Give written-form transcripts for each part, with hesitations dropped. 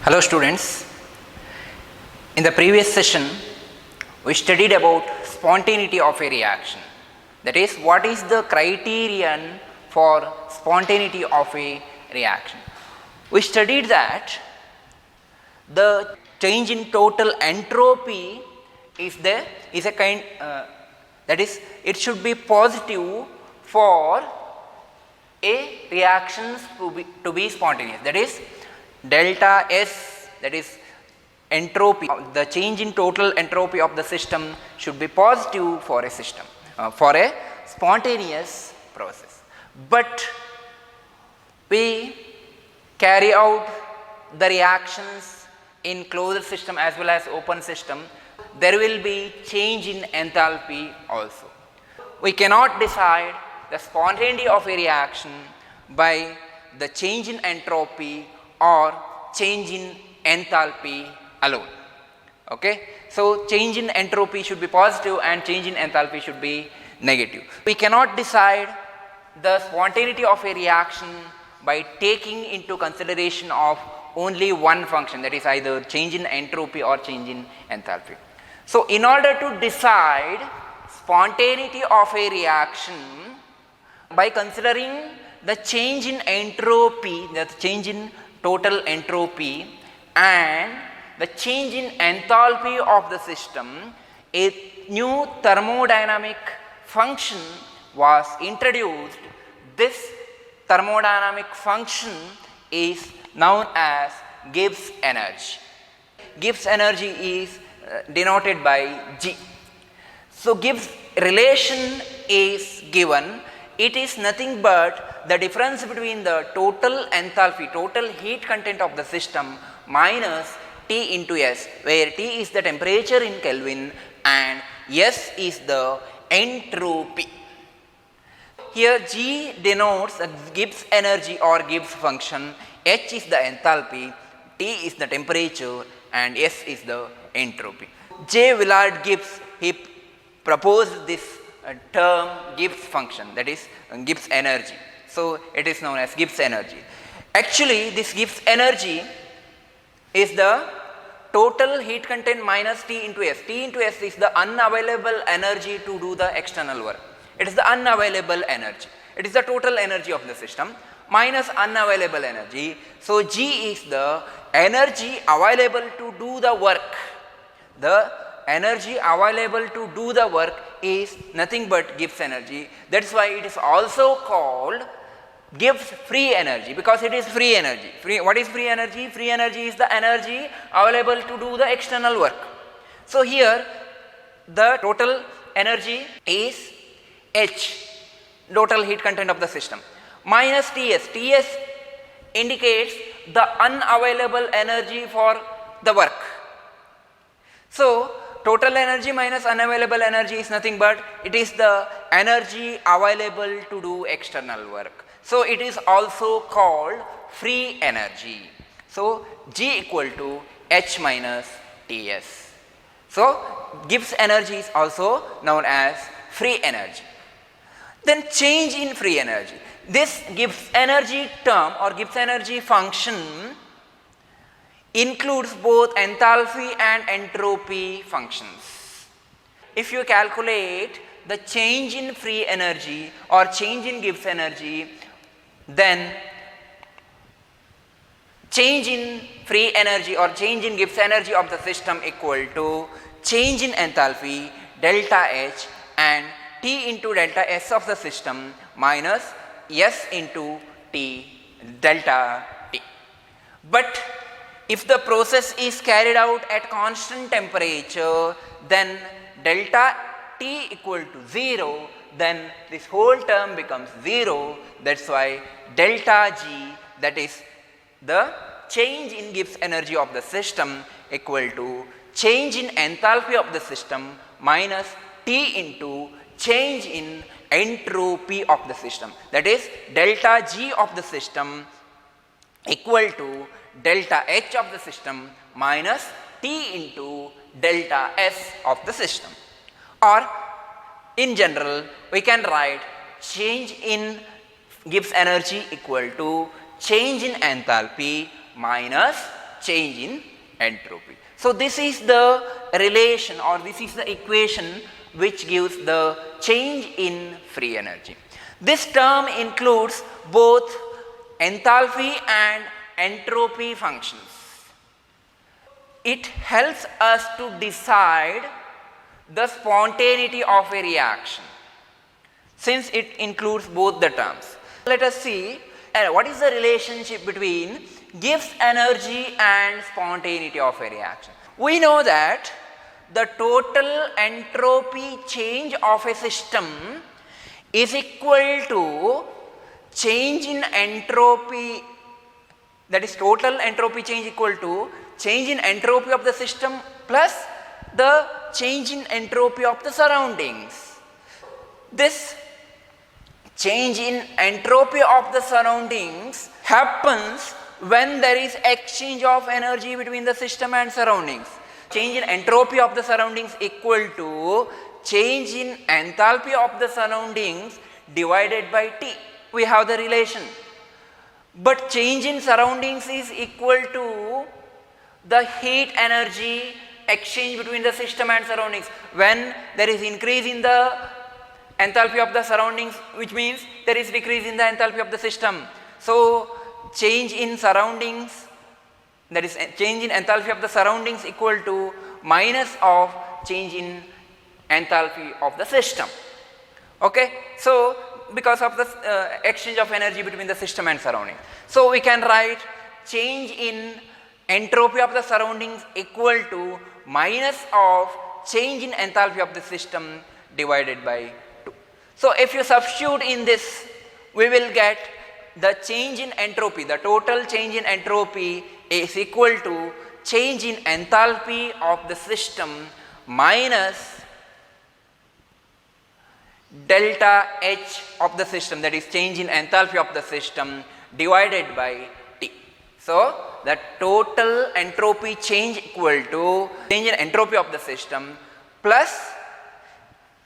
Hello students, in the previous session we studied about spontaneity of a reaction, that is what is the criterion for spontaneity of a reaction. We studied that the change in total entropy is a kind that is it should be positive for a reaction to be spontaneous, that is delta S, that is entropy, the change in total entropy of the system should be positive for a system, for a spontaneous process. But we carry out the reactions in closed system as well as open system, there will be change in enthalpy also. We cannot decide the spontaneity of a reaction by the change in entropy or change in enthalpy alone. Okay? So, change in entropy should be positive and change in enthalpy should be negative. We cannot decide the spontaneity of a reaction by taking into consideration of only one function, that is either change in entropy or change in enthalpy. So, in order to decide spontaneity of a reaction by considering the change in entropy, the change in total entropy and the change in enthalpy of the system, a new thermodynamic function was introduced. This thermodynamic function is known as Gibbs energy. Gibbs energy is denoted by G. So, Gibbs relation is given. It is nothing but the difference between the total enthalpy, total heat content of the system minus T into S, where T is the temperature in Kelvin and S is the entropy. Here G denotes a Gibbs energy or Gibbs function, H is the enthalpy, T is the temperature and S is the entropy. J. Willard Gibbs, he proposed this term Gibbs function, that is Gibbs energy. So, it is known as Gibbs energy. Actually, this Gibbs energy is the total heat content minus T into S. T into S is the unavailable energy to do the external work. It is the unavailable energy. It is the total energy of the system minus unavailable energy. So, G is the energy available to do the work. The energy available to do the work is nothing but Gibbs energy. That is why it is also called Gibbs free energy, because it is free energy. What is free energy? Free energy is the energy available to do the external work. So, here the total energy is H, total heat content of the system, minus Ts. Ts indicates the unavailable energy for the work. So, total energy minus unavailable energy is nothing but it is the energy available to do external work. So, it is also called free energy. So, G equal to H minus Ts. So, Gibbs energy is also known as free energy. Then change in free energy. This Gibbs energy term or Gibbs energy function includes both enthalpy and entropy functions. If you calculate the change in free energy or change in Gibbs energy, then change in free energy or change in Gibbs energy of the system equal to change in enthalpy delta H and T into delta S of the system minus S into T delta T. But if the process is carried out at constant temperature, then delta T equal to 0, then this whole term becomes 0. That is why delta G, that is the change in Gibbs energy of the system, equal to change in enthalpy of the system minus T into change in entropy of the system. That is delta G of the system equal to delta H of the system minus T into delta S of the system. Or in general, we can write change in Gibbs energy equal to change in enthalpy minus change in entropy. So this is the relation, or this is the equation which gives the change in free energy. This term includes both enthalpy and entropy functions. It helps us to decide the spontaneity of a reaction, since it includes both the terms. Let us see what is the relationship between Gibbs energy and spontaneity of a reaction. We know that the total entropy change of a system is equal to change in entropy, that is total entropy change equal to change in entropy of the system plus the change in entropy of the surroundings. This change in entropy of the surroundings happens when there is exchange of energy between the system and surroundings. Change in entropy of the surroundings equal to change in enthalpy of the surroundings divided by T. We have the relation. But change in surroundings is equal to the heat energy exchange between the system and surroundings. When there is increase in the enthalpy of the surroundings, which means there is decrease in the enthalpy of the system. So change in surroundings, that is change in enthalpy of the surroundings equal to minus of change in enthalpy of the system. Okay, so because of the exchange of energy between the system and surroundings. So we can write change in entropy of the surroundings equal to minus of change in enthalpy of the system divided by 2. So if you substitute in this, we will get the change in entropy, the total change in entropy is equal to change in enthalpy of the system minus delta H of the system, that is change in enthalpy of the system divided by T. So the total entropy change equal to change in entropy of the system plus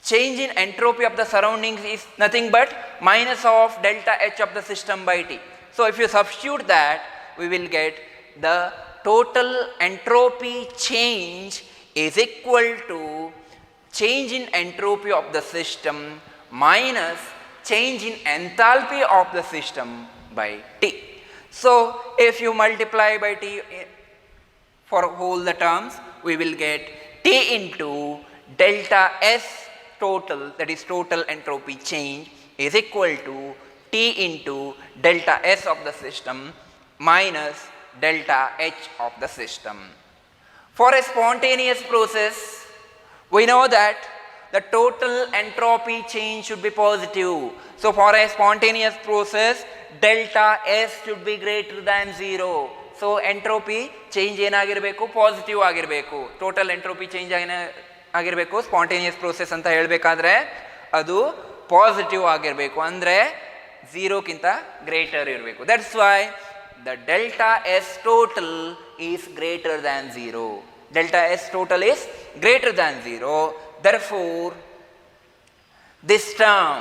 change in entropy of the surroundings is nothing but minus of delta H of the system by T. So if you substitute that, we will get the total entropy change is equal to change in entropy of the system minus change in enthalpy of the system by T. So if you multiply by T for whole the terms, we will get T into delta S total, that is total entropy change, is equal to T into delta S of the system minus delta H of the system. For a spontaneous process, we know that the total entropy change should be positive. So for a spontaneous process, delta S should be greater than 0. So entropy change ಏನಾಗಿರಬೇಕು positive ಆಗಿರಬೇಕು. Total entropy change ಆಗಿರಬೇಕು. Spontaneous process ಅಂತ ಹೇಳಬೇಕಾದ್ರೆ ಅದು positive ಆಗಿರಬೇಕು, ಅಂದರೆ 0ಕ್ಕಿಂತ greater ಇರಬೇಕು. That's why the delta S total is greater than 0. Delta S total is greater than 0. Therefore, this term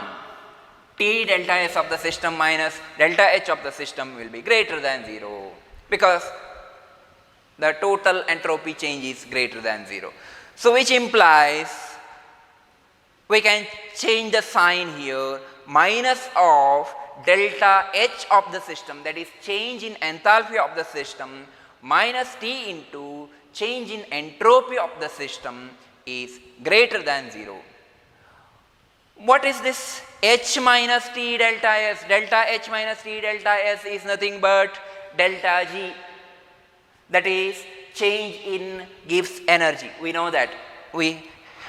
T delta S of the system minus delta H of the system will be greater than 0, because the total entropy change is greater than 0. So which implies we can change the sign here, minus of delta H of the system, that is change in enthalpy of the system, minus T into change in entropy of the system is greater than 0. What is this H minus T delta S? Delta H minus T delta S is nothing but delta G, that is change in Gibbs energy. We know that we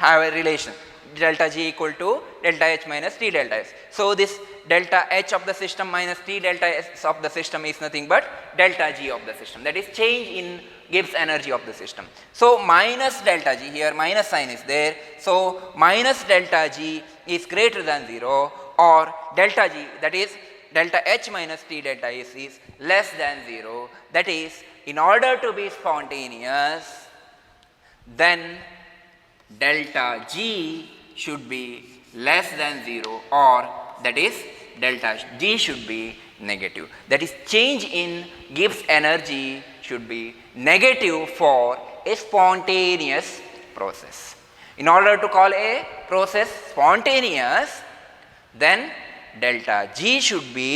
have a relation, delta G equal to delta H minus T delta S. So this delta H of the system minus T delta S of the system is nothing but delta G of the system, that is change in Gibbs energy of the system. So minus delta G, here minus sign is there, so minus delta G is greater than 0, or delta G, that is delta H minus T delta S, is less than 0. That is, in order to be spontaneous, then delta G should be less than 0, or that is delta G should be negative. That is, change in Gibbs energy should be negative for a spontaneous process. In order to call a process spontaneous, then delta G should be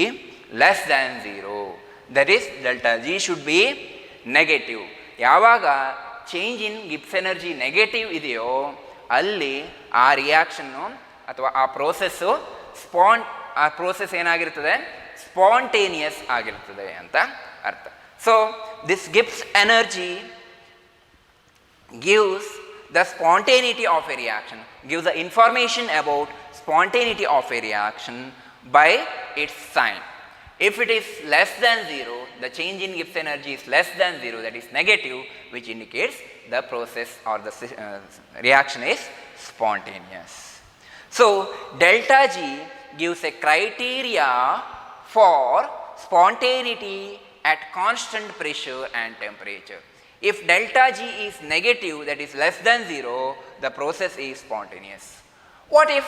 less than 0. That is, delta G should be negative. ಯಾವಾಗ change in Gibbs energy negative ಇದೆಯೋ ಅಲ್ಲಿ ಆ reaction ಅಥವಾ ಆ process ಏನಾಗಿರ್ತದೆ, spontaneous ಆಗಿರ್ತದೆ ಅಂತ ಅರ್ಥ. So this Gibbs energy gives the spontaneity of a reaction, gives the information about spontaneity of a reaction by its sign. If it is less than 0, the change in Gibbs energy is less than 0, that is negative, which indicates the process or the reaction is spontaneous. So delta G gives a criteria for spontaneity at constant pressure and temperature. If delta G is negative, that is less than 0, the process is spontaneous. What if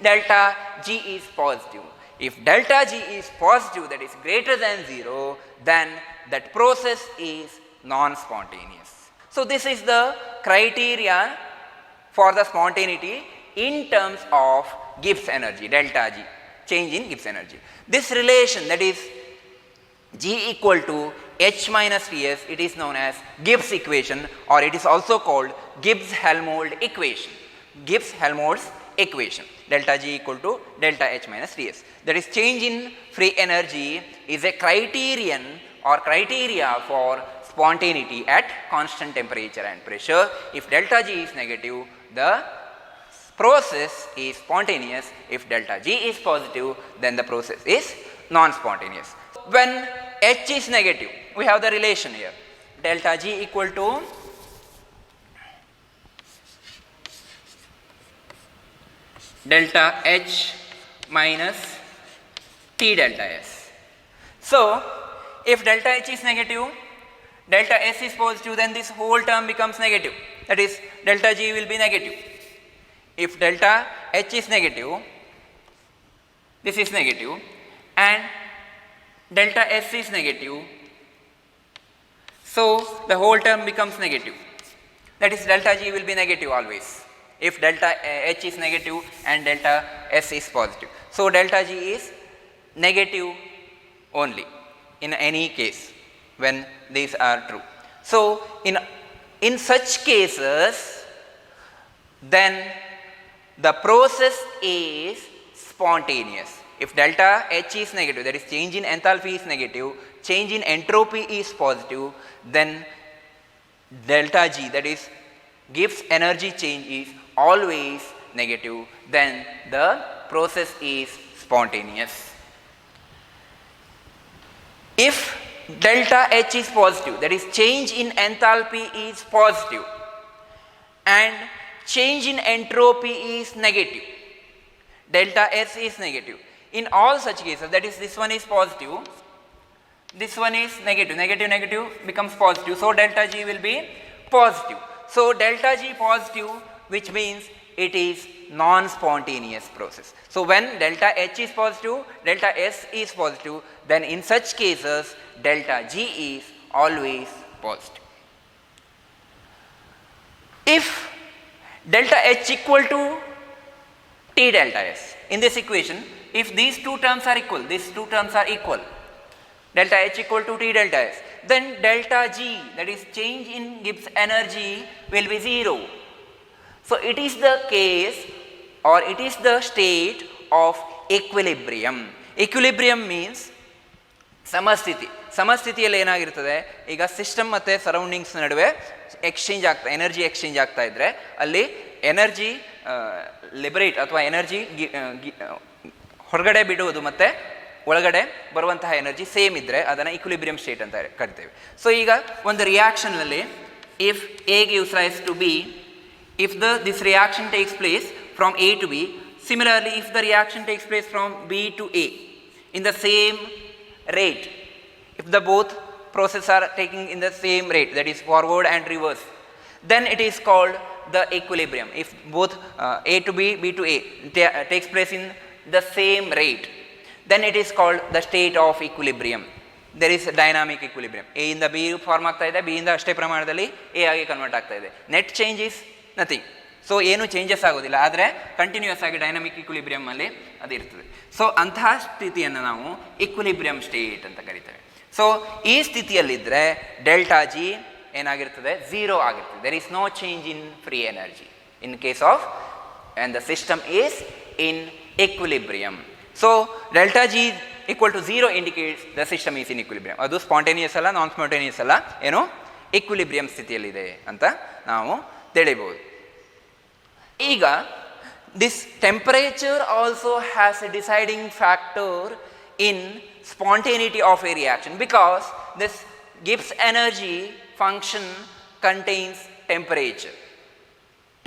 delta G is positive? If delta G is positive, that is greater than 0, then that process is non-spontaneous. So this is the criteria for the spontaneity in terms of Gibbs energy, delta G, change in Gibbs energy. This relation, that is G equal to H minus Ts, it is known as Gibbs equation, or it is also called Gibbs-Helmholtz equation. Gibbs-Helmholtz equation, delta G equal to delta H minus Ts. That is, change in free energy is a criterion or criteria for spontaneity at constant temperature and pressure. If delta G is negative, the process is spontaneous. If delta G is positive, then the process is non-spontaneous. When H is negative, we have the relation here, delta G equal to delta H minus T delta S. So if delta H is negative, delta S is positive, then this whole term becomes negative, that is delta G will be negative. If delta H is negative, this is negative, and delta S is negative, so the whole term becomes negative, that is delta G will be negative always if delta H is negative and delta S is positive. So delta G is negative only in any case when these are true. So in such cases, then the process is spontaneous. If delta H is negative, that is change in enthalpy is negative, change in entropy is positive, then delta G, that is Gibbs energy change, is always negative, then the process is spontaneous. If delta H is positive, that is change in enthalpy is positive and change in entropy is negative, delta S is negative. In all such cases, that is this one is positive, this one is negative, negative becomes positive, so delta G will be positive. So delta G positive, which means it is non-spontaneous process. So when delta H is positive, delta S is positive, then in such cases delta G is always positive. If delta H equal to T delta S, in this equation, if these two terms are equal, delta H equal to T delta S, then delta G, that is change in Gibbs energy, will be 0. So it is the case, or it is the state of equilibrium. Equilibrium means ಸಮಸ್ಥಿತಿ. ಸಮಸ್ಥಿತಿಯಲ್ಲಿ ಏನಾಗಿರ್ತದೆ, ಈಗ system ಮತ್ತು surroundings ನಡುವೆ energy exchange ಆಗ್ತಾ ಇದ್ದರೆ ಅಲ್ಲಿ energy liberate ಅಥವಾ energy ಹೊರಗಡೆ ಬಿಡುವುದು ಮತ್ತು ಒಳಗಡೆ ಬರುವಂತಹ ಎನರ್ಜಿ ಸೇಮ್ ಇದ್ದರೆ ಅದನ್ನು ಈಕ್ವಿಲಿಬ್ರಿಯಂ ಸ್ಟೇಟ್ ಅಂತ ಕರಿತೇವೆ. ಸೊ ಈಗ ಒಂದು ರಿಯಾಕ್ಷನ್ನಲ್ಲಿ if A gives rise to B, if this reaction takes place from A to B, similarly if the reaction takes place from B to A in the same rate, if the both processes are taking in the same rate, that is forward and reverse, then it is called the equilibrium. If both A to B, B to A takes place in the same rate, then it is called the state of equilibrium. there is dynamic equilibrium. A ಇಂದ B form ಆಗ್ತಾ ಇದೆ, B ಇಂದ ಅಷ್ಟೇ ಪ್ರಮಾಣದಲ್ಲಿ A ಆಗಿ convert ಆಗ್ತಾ ಇದೆ. Net change is nothing. So ಏನು ಚೇಂಜಸ್ ಆಗೋದಿಲ್ಲ, ಆದರೆ ಕಂಟಿನ್ಯೂಸ್ ಆಗಿ ಡೈನಾಮಿಕ್ ಇಕ್ವಿಲಿಬ್ರಿಯಮ್ ಅಲ್ಲಿ ಅದು ಇರ್ತದೆ. ಸೊ ಅಂತಹ ಸ್ಥಿತಿಯನ್ನು ನಾವು ಇಕ್ವಿಲಿಬ್ರಿಯಮ್ ಸ್ಟೇಟ್ ಅಂತ ಕರಿತೇವೆ. ಸೊ ಈ ಸ್ಥಿತಿಯಲ್ಲಿದ್ದರೆ ಡೆಲ್ಟಾ ಜಿ ಏನಾಗಿರ್ತದೆ, 0 ಆಗಿರ್ತದೆ. There is no change in free energy in case of and the system is in equilibrium. So delta G equal to 0 indicates the system is in equilibrium. ಅದು spontaneous ಅಲ್ಲ, ನಾನ್ spontaneous ಅಲ್ಲ, ಏನು equilibrium ಸ್ಥಿತಿಯಲ್ಲಿದೆ ಅಂತ ನಾವು ತಿಳಿಬಹುದು. ಈಗ this temperature also has a deciding factor in spontaneity of a reaction, because this Gibbs energy function contains temperature.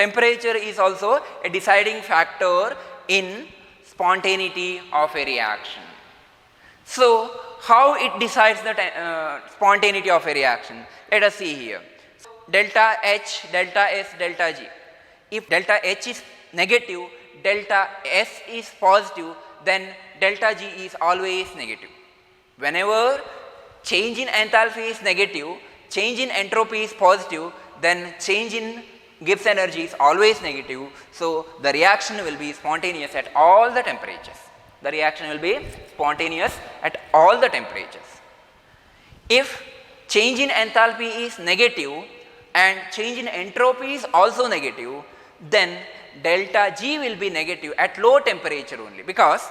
Temperature is also a deciding factor in spontaneity of a reaction. So how it decides the spontaneity of a reaction? Let us see here. Delta H, delta S, delta G. If delta H is negative, delta S is positive, then delta G is always negative. Whenever change in enthalpy is negative, change in entropy is positive, then change in Gibbs energy is always negative. So the reaction will be spontaneous at all the temperatures. The reaction will be spontaneous at all the temperatures. If change in enthalpy is negative and change in entropy is also negative, then delta G will be negative at low temperature only, because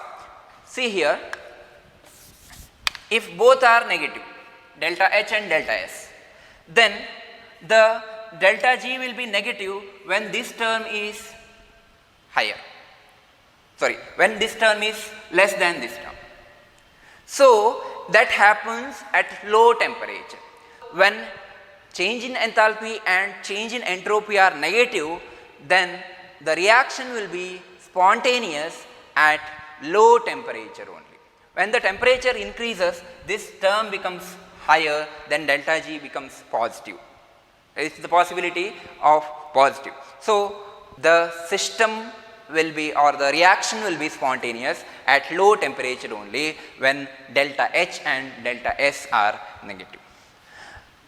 see here, if both are negative, delta H and delta S, then the delta G will be negative when this term is higher. Sorry, when this term is less than this term. So that happens at low temperature. When change in enthalpy and change in entropy are negative, then the reaction will be spontaneous at low temperature only. When the temperature increases, this term becomes higher, then delta G becomes positive. It is the possibility of positive. So the system will be, or the reaction will be spontaneous at low temperature only when delta H and delta S are negative.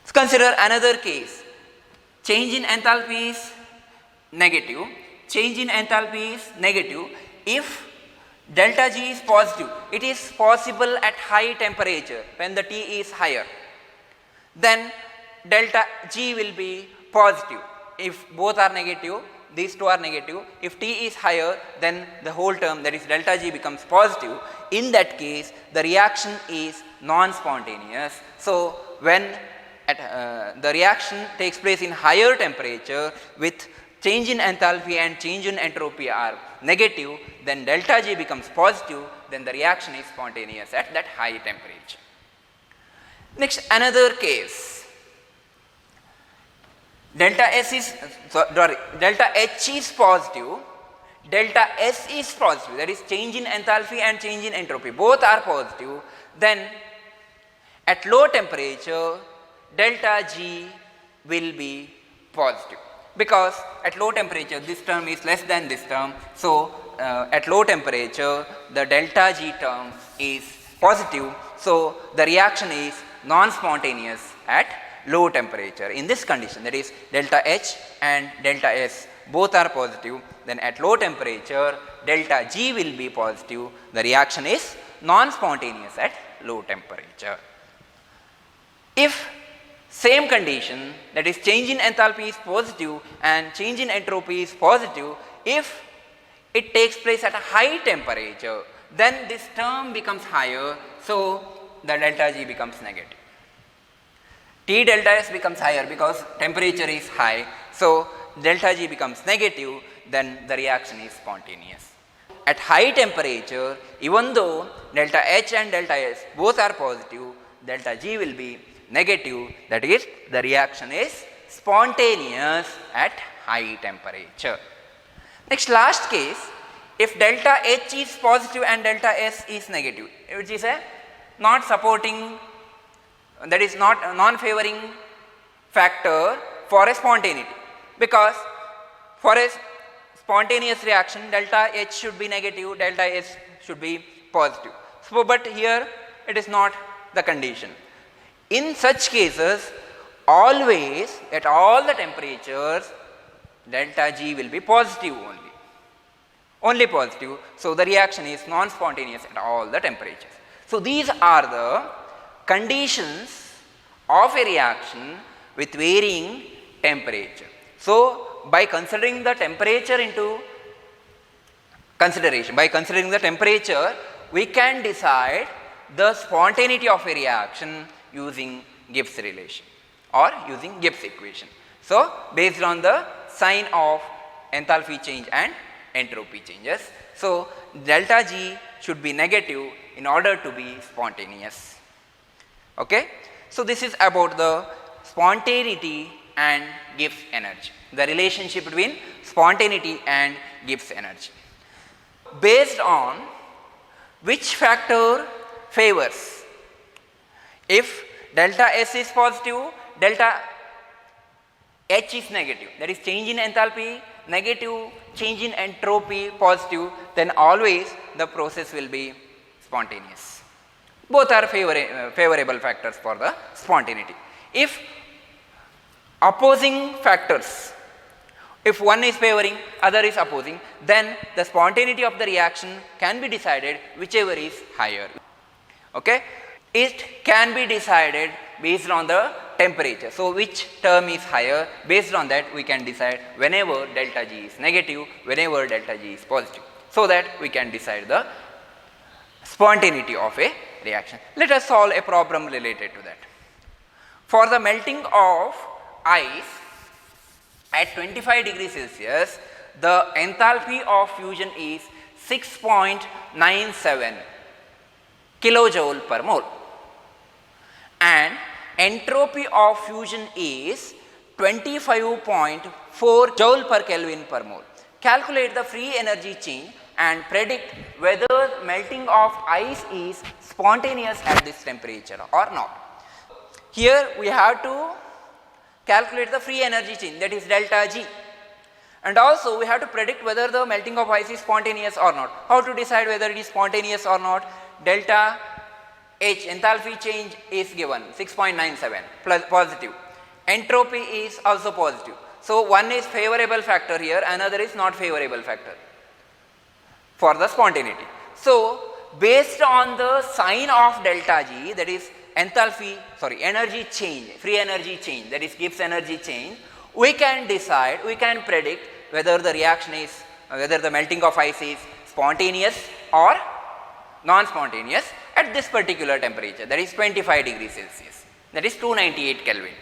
Let's consider another case. Change in enthalpy is negative. Change in enthalpy is negative. If delta G is positive, it is possible at high temperature when the T is higher. Then delta G will be positive. If both are negative, these two are negative. If T is higher, then the whole term, that is delta G, becomes positive. In that case, the reaction is non-spontaneous. So when the reaction takes place in higher temperature with change in enthalpy and change in entropy are negative, then delta G becomes positive, then the reaction is spontaneous at that high temperature. Next, another case. Delta H is positive, delta S is positive, that is change in enthalpy and change in entropy, both are positive. Then at low temperature, delta G will be positive, because at low temperature this term is less than this term. So at low temperature the delta G term is positive, so the reaction is non-spontaneous at low temperature. In this condition, that is delta H and delta S both are positive, then at low temperature delta G will be positive, the reaction is non-spontaneous at low temperature. If same condition, that is change in enthalpy is positive and change in entropy is positive, if it takes place at a high temperature, then this term becomes higher, so the delta G becomes negative. T delta S becomes higher because temperature is high, so delta G becomes negative, then the reaction is spontaneous. At high temperature, even though delta H and delta S both are positive, delta G will be negative, that is the reaction is spontaneous at high temperature. Next, last case, if delta H is positive and delta S is negative, which is a not supporting, that is not a non-favoring factor for a spontaneity, because for a spontaneous reaction delta H should be negative, delta S should be positive. So but here it is not the condition. In such cases, always at all the temperatures, delta G will be positive only positive. So the reaction is non-spontaneous at all the temperatures. So these are the conditions of a reaction with varying temperature. So by considering the temperature into consideration, we can decide the spontaneity of a reaction using Gibbs relation or using Gibbs equation. So based on the sign of enthalpy change and entropy changes. So delta G should be negative in order to be spontaneous. Okay. So this is about the spontaneity and Gibbs energy, the relationship between spontaneity and Gibbs energy. Based on which factor favors? If delta S is positive, delta H is negative, that is change in enthalpy negative, change in entropy positive, then always the process will be spontaneous. Both are favorable factors for the spontaneity. If opposing factors, if one is favoring, other is opposing, then the spontaneity of the reaction can be decided whichever is higher. Okay? It can be decided based on the temperature. So which term is higher, based on that we can decide whenever delta G is negative, whenever delta G is positive, so that we can decide the spontaneity of a reaction. Let us solve a problem related to that. For the melting of ice at 25 degrees Celsius, the enthalpy of fusion is 6.97 kilojoule per mole and entropy of fusion is 25.4 joule per Kelvin per mole. Calculate the free energy change and predict whether melting of ice is spontaneous at this temperature or not. Here we have to calculate the free energy change, that is delta G, and also we have to predict whether the melting of ice is spontaneous or not. How to decide whether it is spontaneous or not? Delta H, enthalpy change, is given 6.97 plus positive. Entropy is also positive. So one is favorable factor here, another is not favorable factor for the spontaneity. So based on the sign of delta G, that is energy change, free energy change, that is Gibbs energy change, we can decide, we can predict whether the reaction is, whether the melting of ice is spontaneous or non-spontaneous at this particular temperature, that is 25 degrees Celsius, that is 298 Kelvin.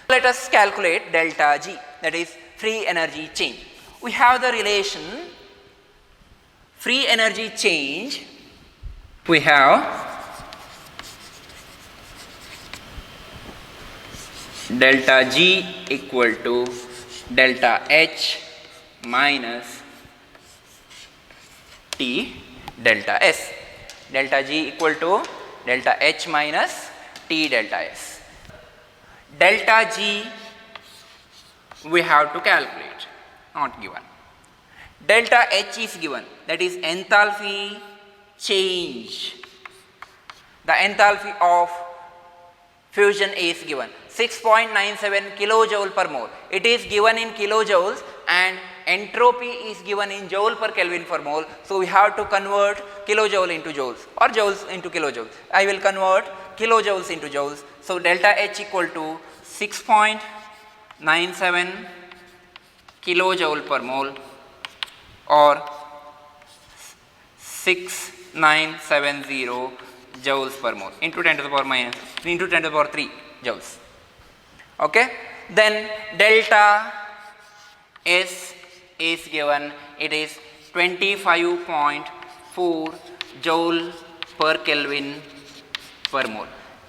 Let us calculate delta G, that is free energy change. We have the relation free energy change, we have delta G equal to delta H minus T delta S. Delta G equal to delta H minus T delta S. Delta G we have to calculate, not given. Delta H is given, that is enthalpy change. The enthalpy of fusion is given 6.97 kilojoule per mole. It is given in kilojoules and entropy is given in joule per Kelvin per mole. So we have to convert kilojoule into joules or joules into kilojoules. I will convert kilojoules into joules. So delta H equal to 6.97 kilojoule per mole or 6970 joules per mole into 10 to the power minus into 10 to the power 3 joules. Okay. Then delta S is given, it is 25.4 joule per Kelvin per mole.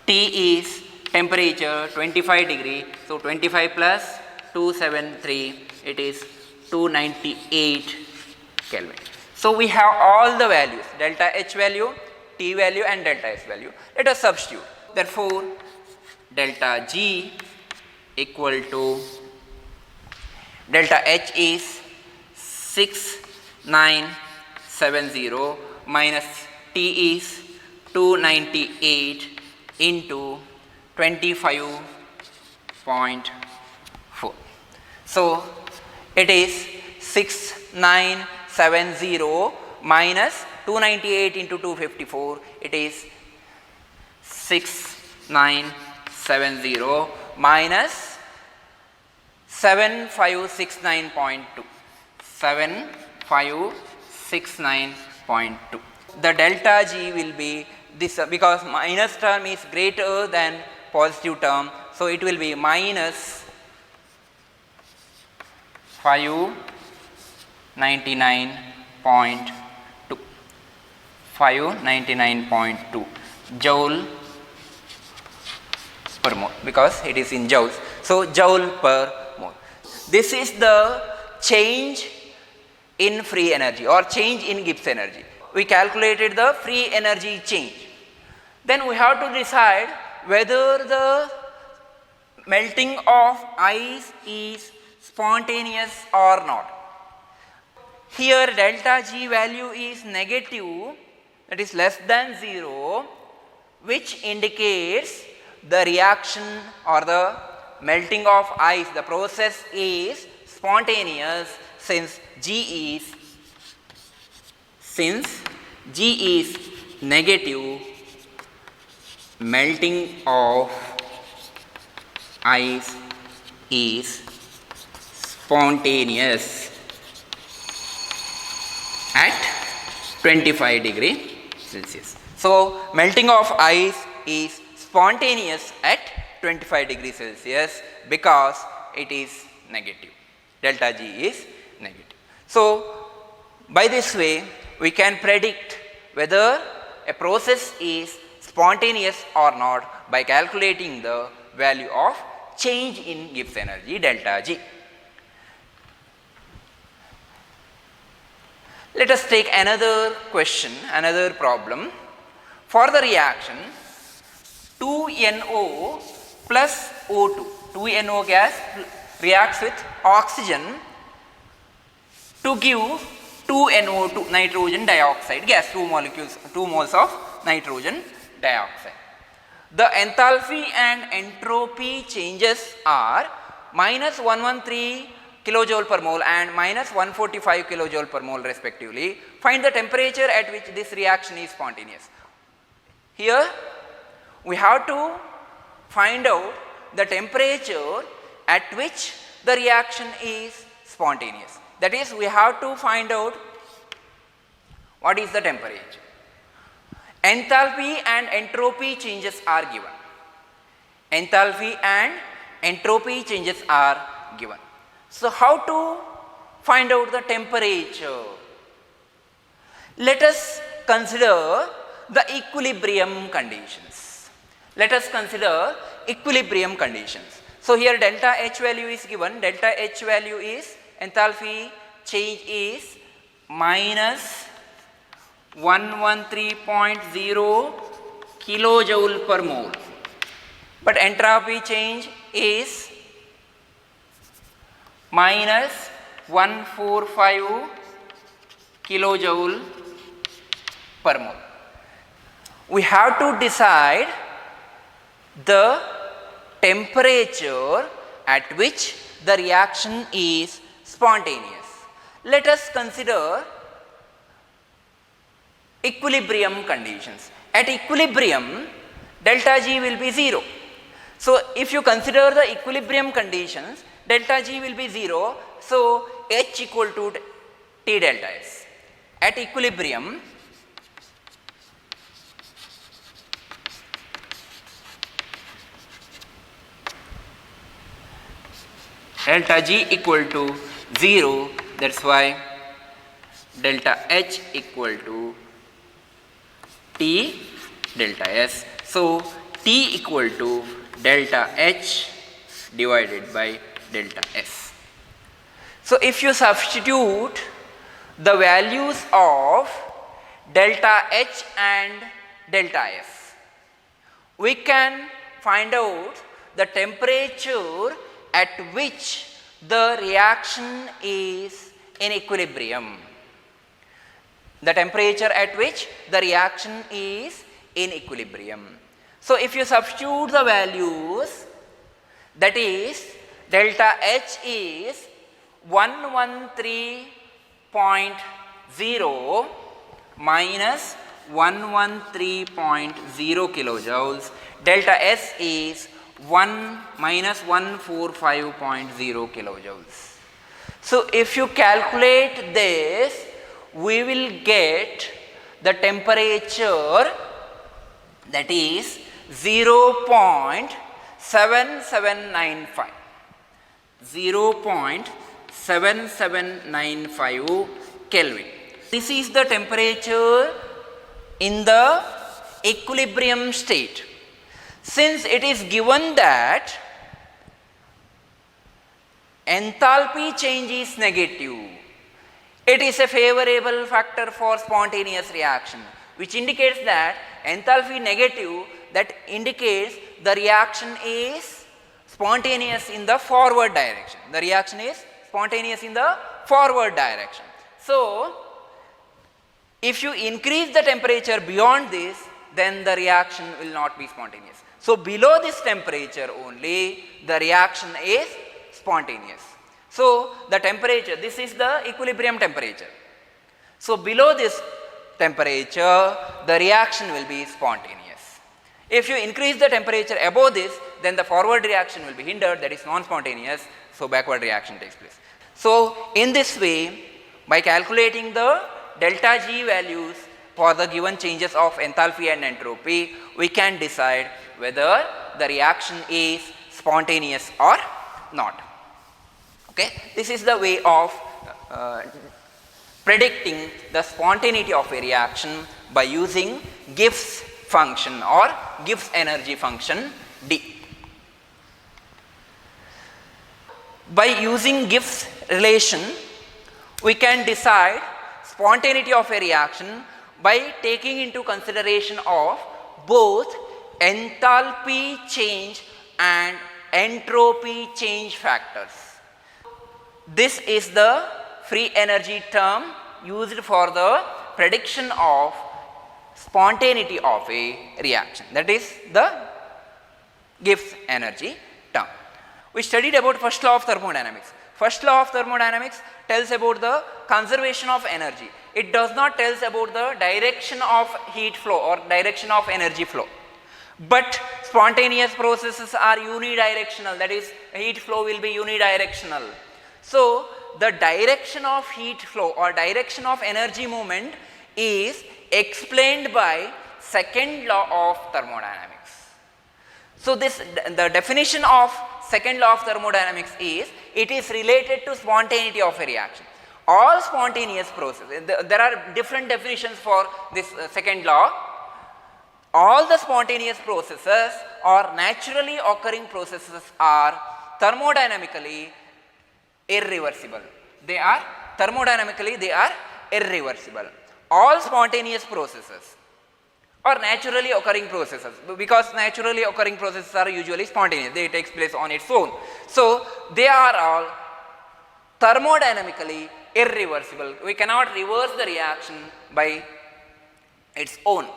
T is temperature 25 degree, so 25 plus 273, it is 298 Kelvin. So we have all the values, delta H value, T value and delta S value. Let us substitute. Therefore, delta G equal to delta H is 6970 minus T is 298 into 25.4. So it is 6970 minus 298 into 254, it is 6970 minus 7569.2. 7569.2. The delta G will be this, because minus term is greater than positive term, so it will be minus 599.2. 599.2 joule per mole, because it is in joules. So joule per mole. This is the change in free energy or change in Gibbs energy. We calculated the free energy change. Then we have to decide whether the melting of ice is spontaneous or not. Here delta G value is negative, that is less than 0, which indicates the reaction or the melting of ice, the process is spontaneous, since G is negative, melting of ice is spontaneous at 25 degree Celsius. So melting of ice is spontaneous at 25 degree Celsius because it is negative. Delta G is negative. So by this way we can predict whether a process is spontaneous or not by calculating the value of change in Gibbs energy delta G. Let us take another question, another problem. For the reaction 2NO plus O2, 2NO gas reacts with oxygen to give 2NO2 nitrogen dioxide gas, 2 moles of nitrogen dioxide. The enthalpy and entropy changes are minus 113 kilojoule per mole and minus 145 kilojoule per mole respectively. Find the temperature at which this reaction is spontaneous. Here we have to find out the temperature at which the reaction is spontaneous. That is, we have to find out what is the temperature. Enthalpy and entropy changes are given. Enthalpy and entropy changes are given. So how to find out the temperature? Let us consider the equilibrium conditions. Let us consider equilibrium conditions. So here delta H value is given. Delta H value is, enthalpy change is minus 113.0 kilojoule per mole, but entropy change is minus 145 kilojoule per mole. We have to decide the temperature at which the reaction is spontaneous. Let us consider equilibrium conditions. At equilibrium, delta G will be 0. So if you consider the equilibrium conditions, delta G will be 0. So H equal to T delta S. At equilibrium, delta G equal to 0, that is why delta H equal to T delta S. So T equal to delta H divided by delta S. So if you substitute the values of delta H and delta S, we can find out the temperature at which the reaction is in equilibrium. The temperature at which the reaction is in equilibrium. So if you substitute the values, that is delta H is 113.0 minus 113.0 kilojoules, delta S is 1 minus 145.0 kilojoules. So if you calculate this, we will get the temperature, that is 0.7795. 0.7795 Kelvin. This is the temperature in the equilibrium state. Since it is given that enthalpy change is negative, it is a favorable factor for spontaneous reaction, which indicates that enthalpy negative, that indicates the reaction is spontaneous in the forward direction. The reaction is spontaneous in the forward direction. So if you increase the temperature beyond this, then the reaction will not be spontaneous. So below this temperature only, the reaction is spontaneous. So the temperature, this is the equilibrium temperature. So below this temperature, the reaction will be spontaneous. If you increase the temperature above this, then the forward reaction will be hindered, that is non-spontaneous, so backward reaction takes place. So in this way, by calculating the delta G values for the given changes of enthalpy and entropy, we can decide whether the reaction is spontaneous or not. Okay? This is the way of predicting the spontaneity of a reaction by using Gibbs function or Gibbs energy function D. By using Gibbs relation, we can decide spontaneity of a reaction by taking into consideration of both enthalpy change and entropy change factors. This is the free energy term used for the prediction of spontaneity of a reaction, that is the Gibbs energy term. We studied about first law of thermodynamics. First law of thermodynamics tells about the conservation of energy. It does not tell about the direction of heat flow or direction of energy flow. But spontaneous processes are unidirectional, that is heat flow will be unidirectional. So the direction of heat flow or direction of energy movement is explained by second law of thermodynamics. So the definition of second law of thermodynamics is, it is related to spontaneity of a reaction. All spontaneous processes, there are different definitions for this second law. All the spontaneous processes or naturally occurring processes are thermodynamically irreversible. They are thermodynamically, they are irreversible. All spontaneous processes or naturally occurring processes, because naturally occurring processes are usually spontaneous, they takes place on its own. So they are all thermodynamically irreversible. We cannot reverse the reaction by its own.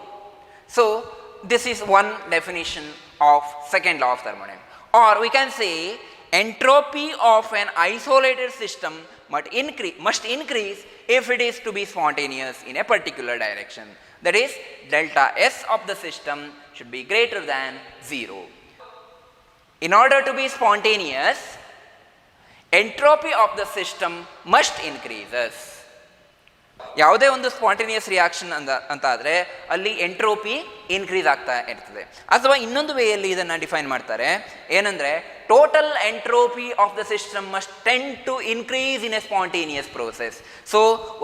So this is one definition of second law of thermodynamics. Or we can say entropy of an isolated system must increase if it is to be spontaneous in a particular direction. That is, delta S of the system should be greater than 0. In order to be spontaneous, entropy of the system must increases. ಯಾವುದೇ ಒಂದು spontaneous reaction ಅಂತ ಆದರೆ ಅಲ್ಲಿ entropy increase ಆಗ್ತಾ ಇರ್ತದೆ. ಅಥವಾ ಇನ್ನೊಂದು ವೇಯಲ್ಲಿ ಇದನ್ನು ಡಿಫೈನ್ ಮಾಡ್ತಾರೆ, ಏನಂದರೆ total entropy of the system must tend to increase in a spontaneous process. So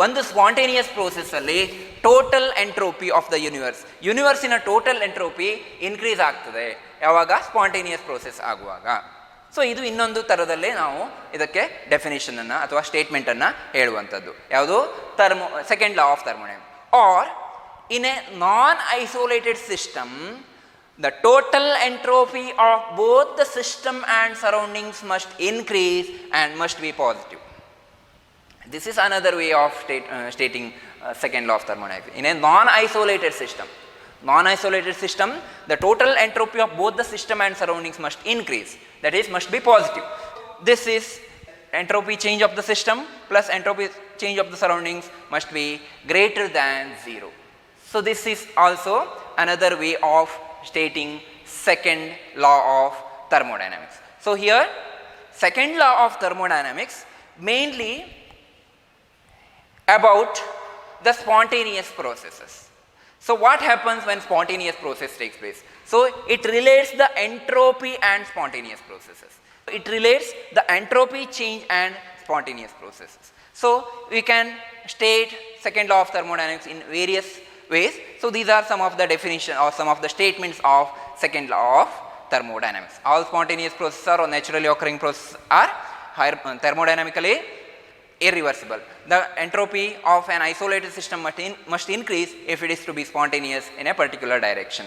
ಒಂದು ಸ್ಪಾಂಟೇನಿಯಸ್ ಪ್ರೋಸೆಸ್ಸಲ್ಲಿ ಟೋಟಲ್ ಎಂಟ್ರೋಪಿ ಆಫ್ ದ ಯೂನಿವರ್ಸಿನ ಟೋಟಲ್ ಎಂಟ್ರೋಪಿ ಇನ್ಕ್ರೀಸ್ ಆಗ್ತದೆ ಯಾವಾಗ ಸ್ಪಾಂಟೇನಿಯಸ್ ಪ್ರೋಸೆಸ್ ಆಗುವಾಗ. ಸೊ ಇದು ಇನ್ನೊಂದು ಥರದಲ್ಲೇ ನಾವು ಇದಕ್ಕೆ ಡೆಫಿನೇಷನನ್ನು ಅಥವಾ ಸ್ಟೇಟ್ಮೆಂಟನ್ನು ಹೇಳುವಂಥದ್ದು ಯಾವುದು, second law of thermodynamics. Or in a non isolated system the total entropy of both the system and surroundings must increase and must be positive. This is another way of stating second law of thermodynamics. In a non-isolated system, Non-isolated system, the total entropy of both the system and surroundings must increase, that is must be positive. This is entropy change of the system plus entropy change of the surroundings must be greater than 0. So this is also another way of stating second law of thermodynamics. So here second law of thermodynamics mainly about the spontaneous processes. So what happens when spontaneous process takes place? So it relates the entropy and spontaneous processes. It relates the entropy change and spontaneous processes. So we can state second law of thermodynamics in various ways. So these are some of the definition or some of the statements of second law of thermodynamics. All spontaneous processes or naturally occurring processes are thermodynamically irreversible. The entropy of an isolated system must increase if it is to be spontaneous in a particular direction.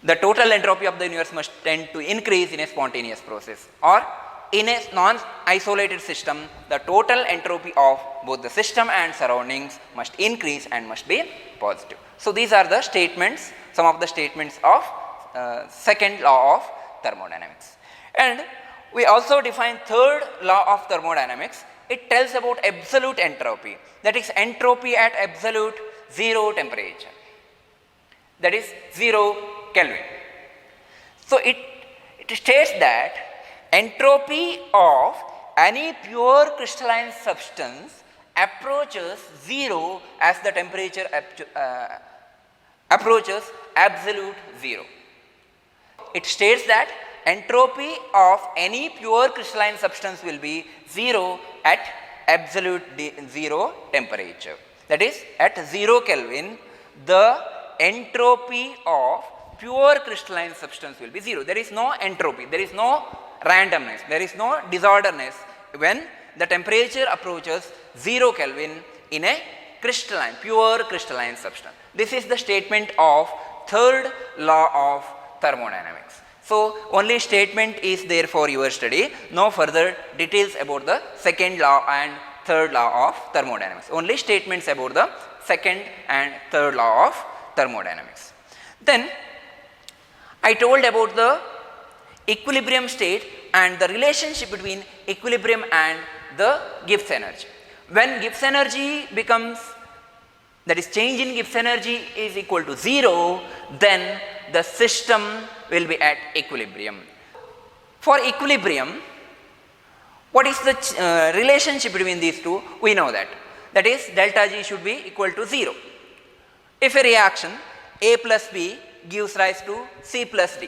The total entropy of the universe must tend to increase in a spontaneous process, or in a non-isolated system, the total entropy of both the system and surroundings must increase and must be positive. So these are the statements, some of the statements of second law of thermodynamics. And we also define third law of thermodynamics. It tells about absolute entropy, that is entropy at absolute 0 temperature, that is 0 Kelvin. So it states that entropy of any pure crystalline substance approaches 0 as the temperature approaches absolute 0. It states that entropy of any pure crystalline substance will be 0 at absolute 0 temperature. That is, at 0 Kelvin, the entropy of pure crystalline substance will be 0. There is no entropy, there is no randomness, there is no disorderness when the temperature approaches 0 Kelvin in a crystalline, pure crystalline substance. This is the statement of third law of thermodynamics. So only statement is there for your study, no further details about the second law and third law of thermodynamics, only statements about the second and third law of thermodynamics. Then I told about the equilibrium state and the relationship between equilibrium and the Gibbs energy. When Gibbs energy becomes, that is change in Gibbs energy is equal to 0, then the system will be at equilibrium. For equilibrium, what is the relationship between these two? We know that. That is delta G should be equal to 0. If a reaction A plus B gives rise to C plus D,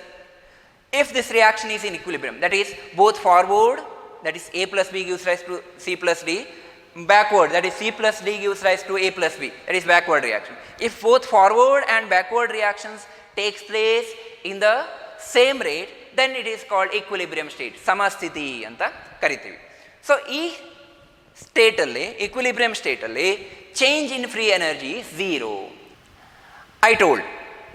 if this reaction is in equilibrium, that is both forward, that is A plus B gives rise to C plus D, backward, that is C plus D gives rise to A plus B, that is backward reaction. If both forward and backward reactions takes place in the same rate, then it is called equilibrium state, samasthiti anta kariತೀವಿ. So ಈ state ಅಲ್ಲಿ, equilibrium state ಅಲ್ಲಿ change in free energy is 0. I told,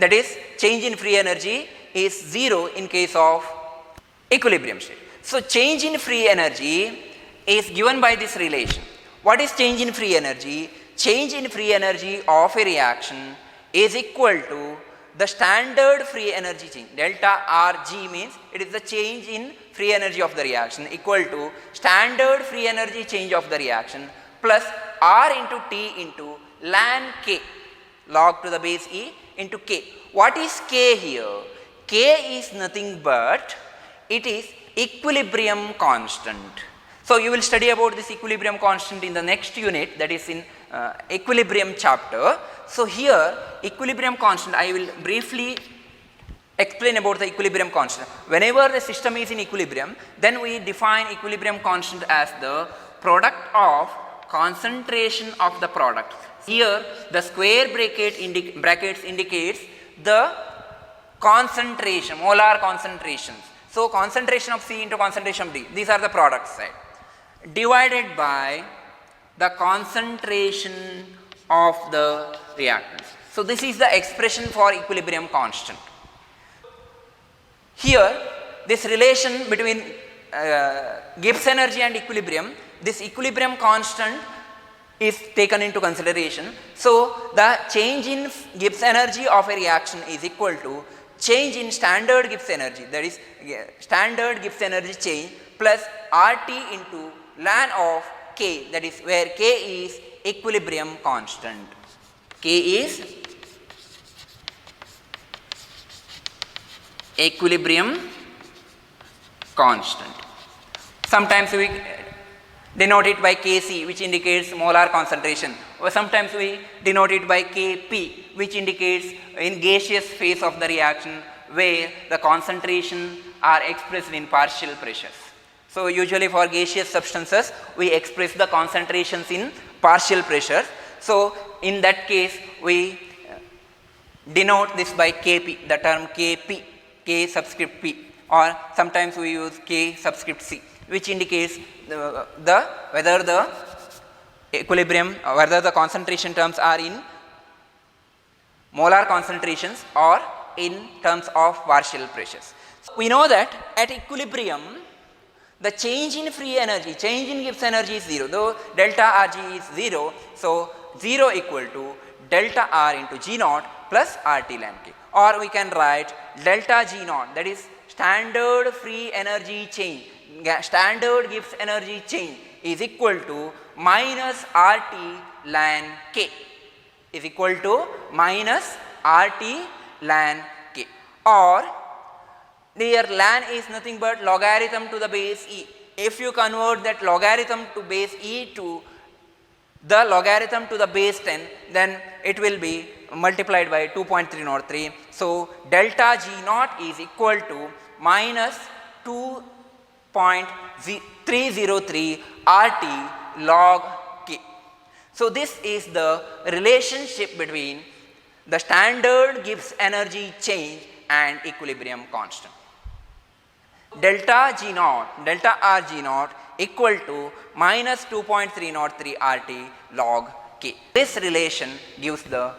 that is change in free energy is 0 in case of equilibrium state. So change in free energy is given by this relation. What is change in free energy? Change in free energy of a reaction is equal to the standard free energy change. Delta Rg means it is the change in free energy of the reaction equal to standard free energy change of the reaction plus R into T into ln K, log to the base E into K. What is K here? K is nothing but it is equilibrium constant. So you will study about this equilibrium constant in the next unit, that is in equilibrium chapter. So here equilibrium constant, I will briefly explain about the equilibrium constant. Whenever the system is in equilibrium, then we define equilibrium constant as the product of concentration of the product. Here the square brackets indicates the concentration, molar concentrations. So concentration of C into concentration of D, these are the product side, divided by the concentration of the reactants. So this is the expression for equilibrium constant. Here this relation between Gibbs energy and equilibrium, this equilibrium constant is taken into consideration. So, the change in Gibbs energy of a reaction is equal to change in standard Gibbs energy, that is standard Gibbs energy change plus RT into ln of K, that is where K is equilibrium constant. K is equilibrium constant. Sometimes we denote it by Kc, which indicates molar concentration, or sometimes we denote it by Kp, which indicates in gaseous phase of the reaction where the concentration are expressed in partial pressures. So, usually for gaseous substances we express the concentrations in partial pressures. So, in that case we denote this by Kp, the term Kp, K subscript P, or sometimes we use K subscript C, which indicates whether the equilibrium, whether the concentration terms are in molar concentrations or in terms of partial pressures. We know that at equilibrium the change in free energy, change in Gibbs energy is 0, though delta Rg is 0. So, 0 equal to delta R into G naught plus RT ln K, or we can write delta G naught, that is standard free energy change, standard Gibbs energy change is equal to minus RT ln K, is equal to minus RT ln K, or here ln is nothing but logarithm to the base e. If you convert that logarithm to base e to the logarithm to the base 10, then it will be multiplied by 2.303. So, delta G naught is equal to minus 2.303 RT log K. So, this is the relationship between the standard Gibbs energy change and equilibrium constant. Delta G naught, delta R G naught equal to minus 2.303 RT log K. This relation gives the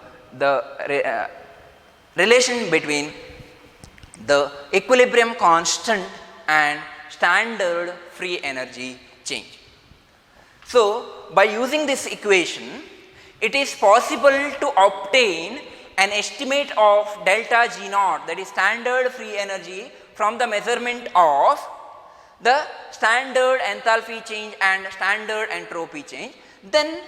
relation between the equilibrium constant and standard free energy change. So, by using this equation, it is possible to obtain an estimate of delta G naught, that is standard free energy, from the measurement of the standard enthalpy change and standard entropy change, then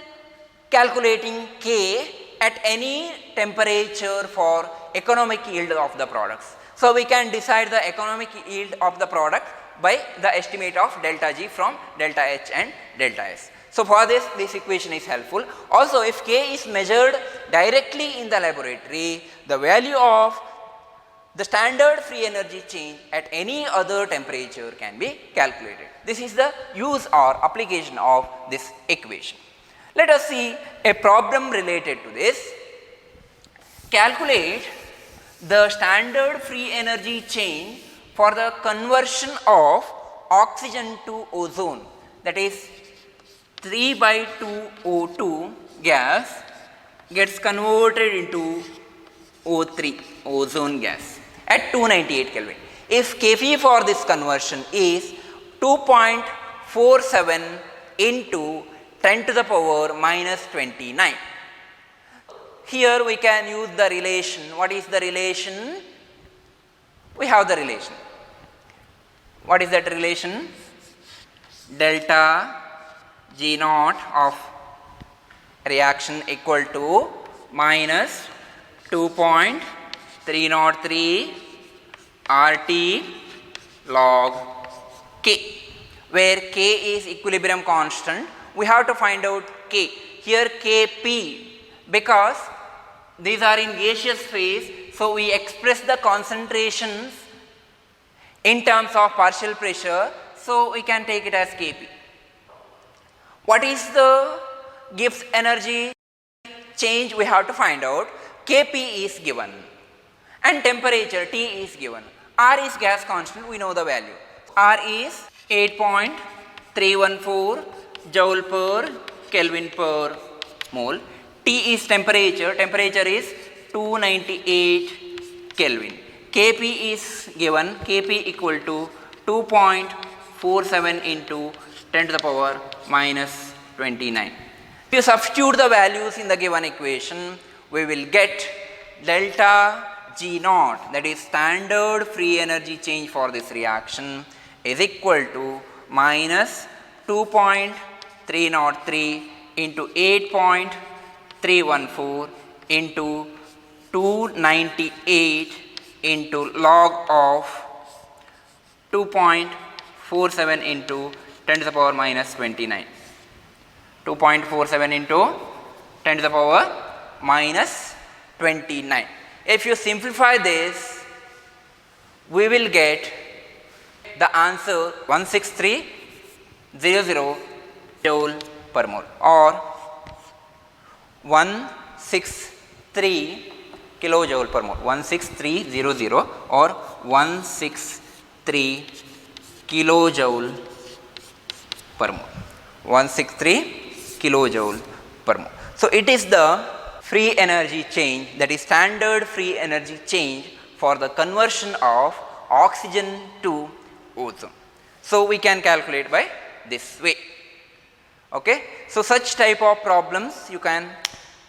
calculating K at any temperature for economic yield of the products. So, we can decide the economic yield of the product by the estimate of delta G from delta H and delta S. So, for this equation is helpful. Also, if K is measured directly in the laboratory, the value of the standard free energy change at any other temperature can be calculated. This is the use or application of this equation. Let us see a problem related to this. Calculate the standard free energy change for the conversion of oxygen to ozone, that is 3/2 O2 gas gets converted into O3, ozone gas, at 298 Kelvin. If Kp for this conversion is 2.47 into 10 to the power minus 29. Here we can use the relation. What is the relation? We have the relation. What is that relation? Delta G naught of reaction equal to minus 2.303 RT log K, where K is equilibrium constant. We have to find out K. Here Kp, because these are in gaseous phase, so we express the concentrations in terms of partial pressure, so we can take it as Kp. What is the Gibbs energy change? We have to find out. Kp is given and temperature T is given. R is gas constant, we know the value. R is 8.314 joule per Kelvin per mole. T is temperature, temperature is 298 Kelvin. Kp is given, Kp equal to 2.47 into 10 to the power minus 29. If you substitute the values in the given equation, we will get delta G naught, that is standard free energy change for this reaction, is equal to minus 2.303 into 8.314 into 298 into log of 2.47 into 10 to the power minus 29. 2.47 into 10 to the power minus 29. If you simplify this, we will get the answer 16300 joule per mole, or 163 kilojoule per mole. 16300 or 163 kilojoule per mole. 163 kilojoule per mole. So it is the free energy change, that is standard free energy change for the conversion of oxygen to ozone. So we can calculate by this way. Okay. So such type of problems you can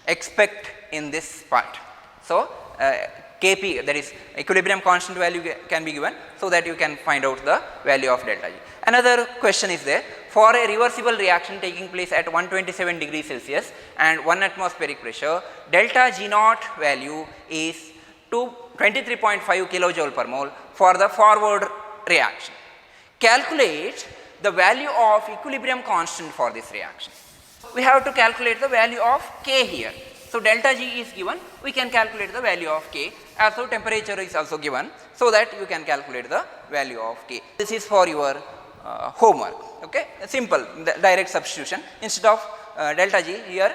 expect in this part. So Kp, that is equilibrium constant value, can be given, so that you can find out the value of delta G. Another question is there: for a reversible reaction taking place at 127 degrees Celsius and 1 atmospheric pressure, delta G naught value is 23.5 kilojoule per mole for the forward reaction. Calculate the value of equilibrium constant for this reaction. We have to calculate the value of K here. So delta G is given, we can calculate the value of K. Also temperature is also given, so that you can calculate the value of K. This is for your homework. Okay, simple direct substitution. Instead of delta G, here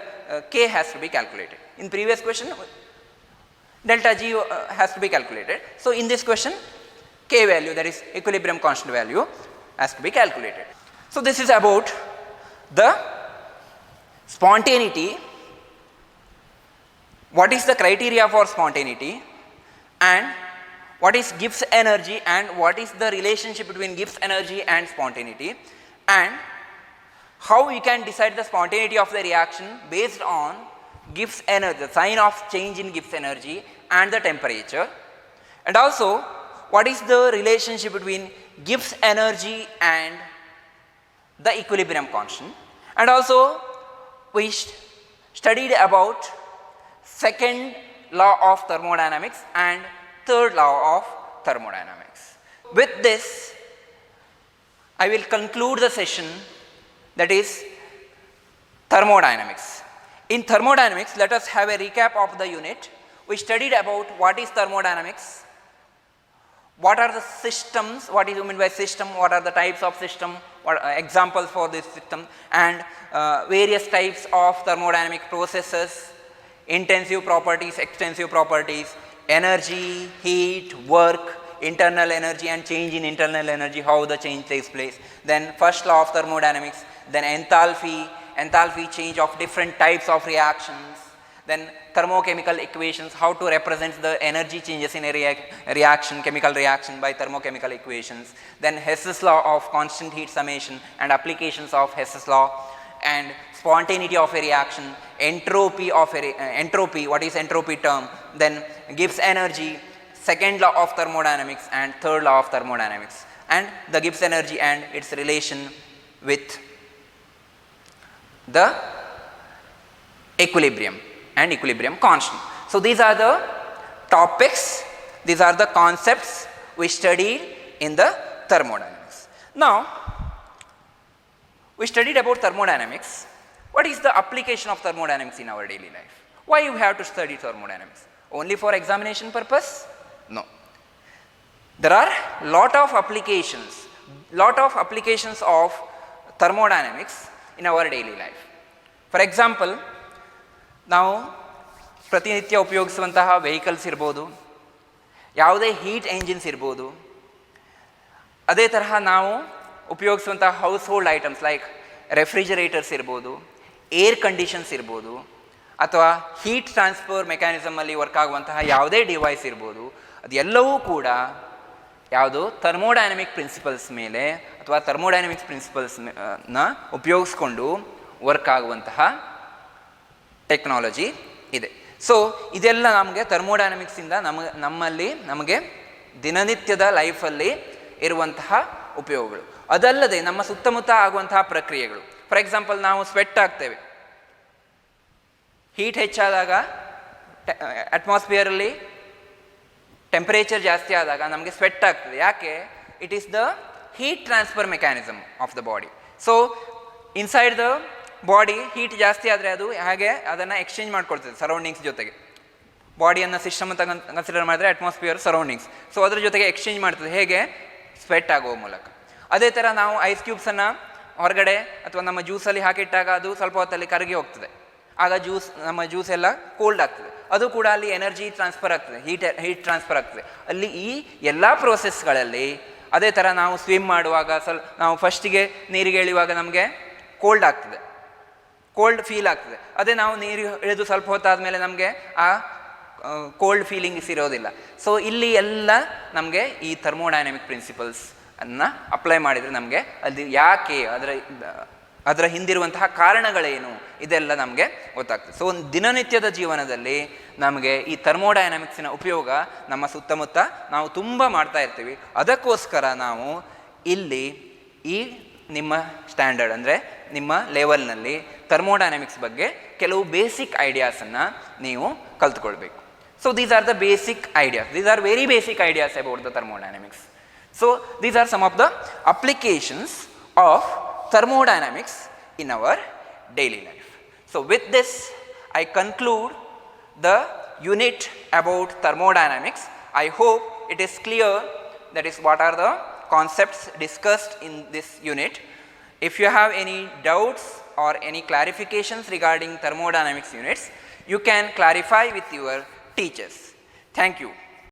K has to be calculated. In previous question, delta G has to be calculated. So in this question, K value, that is equilibrium constant value, has to be calculated. So this is about the spontaneity. What is the criteria for spontaneity, and what is Gibbs energy, and what is the relationship between Gibbs energy and spontaneity, and how we can decide the spontaneity of the reaction based on Gibbs energy, the sign of change in Gibbs energy and the temperature, and also what is the relationship between Gibbs energy and the equilibrium constant, and also we studied about second law of thermodynamics and third law of thermodynamics. With this, I will conclude the session, that is thermodynamics. In thermodynamics, let us have a recap of the unit. We studied about what is thermodynamics, what are the systems, what is meant by system, what are the types of system, what are examples for this system, and various types of thermodynamic processes, intensive properties, extensive properties, energy, heat, work, internal energy and change in internal energy, how the change takes place. Then first law of thermodynamics, then enthalpy change of different types of reactions, then thermochemical equations, how to represent the energy changes in a reaction, chemical reaction by thermochemical equations, then Hess's law of constant heat summation and applications of Hess's law, and spontaneity of a reaction, entropy of entropy, what is entropy term, then Gibbs energy, second law of thermodynamics and third law of thermodynamics, and the Gibbs energy and its relation with the equilibrium and equilibrium constant. So these are the topics, these are the concepts we studied in the thermodynamics. Now we studied about thermodynamics. What is the application of thermodynamics in our daily life? Why you have to study thermodynamics? Only for examination purpose? No. There are lot of applications of thermodynamics in our daily life. For example, ನಾವು ಪ್ರತಿನಿತ್ಯ ಉಪಯೋಗಿಸುವಂತಹ vehicles ಇರ್ಬೋದು, ಯಾವುದೇ heat engines ಇರ್ಬೋದು, ಅದೇ ತರಹ ನಾವು ಉಪಯೋಗಿಸುವಂತಹ house hold items like refrigerators ಇರ್ಬೋದು, ಏರ್ ಕಂಡೀಷನ್ಸ್ ಇರ್ಬೋದು, ಅಥವಾ ಹೀಟ್ ಟ್ರಾನ್ಸ್ಫರ್ ಮೆಕ್ಯಾನಿಸಮಲ್ಲಿ ವರ್ಕ್ ಆಗುವಂತಹ ಯಾವುದೇ ಡಿವೈಸ್ ಇರ್ಬೋದು, ಅದೆಲ್ಲವೂ ಕೂಡ ಯಾವುದು ಥರ್ಮೋಡೈನಮಿಕ್ ಪ್ರಿನ್ಸಿಪಲ್ಸ್ ಮೇಲೆ ಅಥವಾ ಥರ್ಮೋಡೈನಮಿಕ್ಸ್ ಪ್ರಿನ್ಸಿಪಲ್ಸ್ನ ಉಪಯೋಗಿಸ್ಕೊಂಡು ವರ್ಕ್ ಆಗುವಂತಹ ಟೆಕ್ನಾಲಜಿ ಇದೆ. ಸೊ ಇದೆಲ್ಲ ನಮಗೆ ಥರ್ಮೋಡೈನಮಿಕ್ಸಿಂದ ನಮಗೆ ದಿನನಿತ್ಯದ ಲೈಫಲ್ಲಿ ಇರುವಂತಹ ಉಪಯೋಗಗಳು. ಅದಲ್ಲದೆ ನಮ್ಮ ಸುತ್ತಮುತ್ತ ಆಗುವಂತಹ ಪ್ರಕ್ರಿಯೆಗಳು. ಫಾರ್ ಎಕ್ಸಾಂಪಲ್, ನಾವು ಸ್ವೆಟ್ ಆಗ್ತೇವೆ. ಹೀಟ್ ಹೆಚ್ಚಾದಾಗ ಅಟ್ಮಾಸ್ಫಿಯರಲ್ಲಿ ಟೆಂಪರೇಚರ್ ಜಾಸ್ತಿ ಆದಾಗ ನಮಗೆ ಸ್ವೆಟ್ ಆಗ್ತದೆ. ಯಾಕೆ? It is the heat transfer mechanism of the body. So inside the body heat ಜಾಸ್ತಿ ಆದರೆ ಅದು ಹಾಗೆ ಅದನ್ನು ಎಕ್ಸ್ಚೇಂಜ್ ಮಾಡ್ಕೊಳ್ತದೆ ಸರೌಂಡಿಂಗ್ಸ್ ಜೊತೆಗೆ. ಬಾಡಿಯನ್ನು ಸಿಸ್ಟಮ್ ಅಂತ ಕನ್ಸಿಡರ್ ಮಾಡಿದ್ರೆ ಅಟ್ಮಾಸ್ಫಿಯರ್ ಸರೌಂಡಿಂಗ್ಸ್. ಸೊ ಅದರ ಜೊತೆಗೆ ಎಕ್ಸ್ಚೇಂಜ್ ಮಾಡ್ತದೆ. ಹೇಗೆ? ಸ್ವೆಟ್ ಆಗುವ ಮೂಲಕ. ಅದೇ ಥರ ನಾವು ಐಸ್ ಕ್ಯೂಬ್ಸನ್ನು ಹೊರಗಡೆ ಅಥವಾ ನಮ್ಮ ಜ್ಯೂಸಲ್ಲಿ ಹಾಕಿಟ್ಟಾಗ ಅದು ಸ್ವಲ್ಪ ಹೊತ್ತಲ್ಲಿ ಕರಗಿ ಹೋಗ್ತದೆ. ಆಗ ನಮ್ಮ ಜ್ಯೂಸ್ ಎಲ್ಲ ಕೋಲ್ಡ್ ಆಗ್ತದೆ. ಅದು ಕೂಡ ಅಲ್ಲಿ ಎನರ್ಜಿ ಟ್ರಾನ್ಸ್ಫರ್ ಆಗ್ತದೆ, ಹೀಟ್ ಟ್ರಾನ್ಸ್ಫರ್ ಆಗ್ತದೆ. ಅಲ್ಲಿ ಈ ಎಲ್ಲ ಪ್ರೋಸೆಸ್ಗಳಲ್ಲಿ ಅದೇ ಥರ ನಾವು ಸ್ವಿಮ್ ಮಾಡುವಾಗ ನಾವು ಫಸ್ಟಿಗೆ ನೀರಿಗೆ ಇಳಿಯುವಾಗ ನಮಗೆ ಕೋಲ್ಡ್ ಆಗ್ತದೆ, ಕೋಲ್ಡ್ ಫೀಲ್ ಆಗ್ತದೆ. ಅದೇ ನಾವು ನೀರು ಇಳಿದು ಸ್ವಲ್ಪ ಹೊತ್ತಾದಮೇಲೆ ನಮಗೆ ಆ ಕೋಲ್ಡ್ ಫೀಲಿಂಗ್ಸ್ ಇರೋದಿಲ್ಲ. ಸೊ ಇಲ್ಲಿ ಎಲ್ಲ ನಮಗೆ ಈ ಥರ್ಮೋಡೈನಮಿಕ್ ಪ್ರಿನ್ಸಿಪಲ್ಸ್ ಅನ್ನು ಅಪ್ಲೈ ಮಾಡಿದರೆ ನಮಗೆ ಅದು ಯಾಕೆ, ಅದರ ಹಿಂದಿರುವಂತಹ ಕಾರಣಗಳೇನು, ಇದೆಲ್ಲ ನಮಗೆ ಗೊತ್ತಾಗ್ತದೆ. ಸೊ ಒಂದು ದಿನನಿತ್ಯದ ಜೀವನದಲ್ಲಿ ನಮಗೆ ಈ ಥರ್ಮೋಡೈನಮಿಕ್ಸಿನ ಉಪಯೋಗ ನಮ್ಮ ಸುತ್ತಮುತ್ತ ನಾವು ತುಂಬ ಮಾಡ್ತಾ ಇರ್ತೀವಿ. ಅದಕ್ಕೋಸ್ಕರ ನಾವು ಇಲ್ಲಿ ಈ ನಿಮ್ಮ ಸ್ಟ್ಯಾಂಡರ್ಡ್ ಅಂದರೆ ನಿಮ್ಮ ಲೆವೆಲ್ನಲ್ಲಿ ಥರ್ಮೋಡೈನಮಿಕ್ಸ್ ಬಗ್ಗೆ ಕೆಲವು ಬೇಸಿಕ್ ಐಡಿಯಾಸನ್ನು ನೀವು ಕಲ್ತ್ಕೊಳ್ಬೇಕು. So these are the basic ideas. These are very basic ideas about the thermodynamics. So these are some of the applications of thermodynamics in our daily life. So with this I conclude the unit about thermodynamics. I hope it is clear, that is what are the concepts discussed in this unit. If you have any doubts or any clarifications regarding thermodynamics units, you can clarify with your teachers. Thank you.